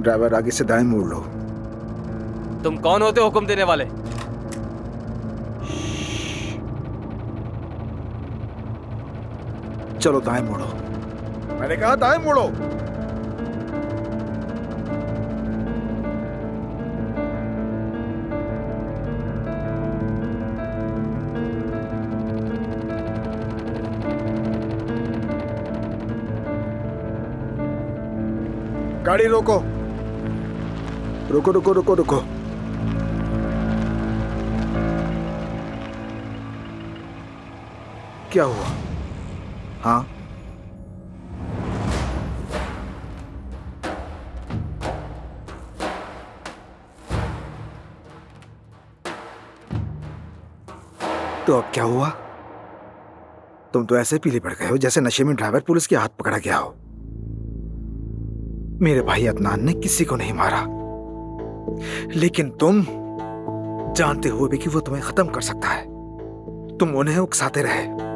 Driver आगे से दाएं मोड़ लो। तुम कौन होते हो हुक्म देने वाले? चलो दाएं मोड़ो। मैंने कहा दाएं मोड़ो। गाड़ी रोको। रुको रुको रुको रुको। क्या हुआ? हाँ, तो अब क्या हुआ? तुम तो ऐसे पीले पड़ गए हो जैसे नशे में ड्राइवर पुलिस के हाथ पकड़ा गया हो। मेरे भाई अदनान ने किसी को नहीं मारा, लेकिन तुम जानते हुए भी कि वो तुम्हें खत्म कर सकता है, तुम उन्हें उकसाते रहे।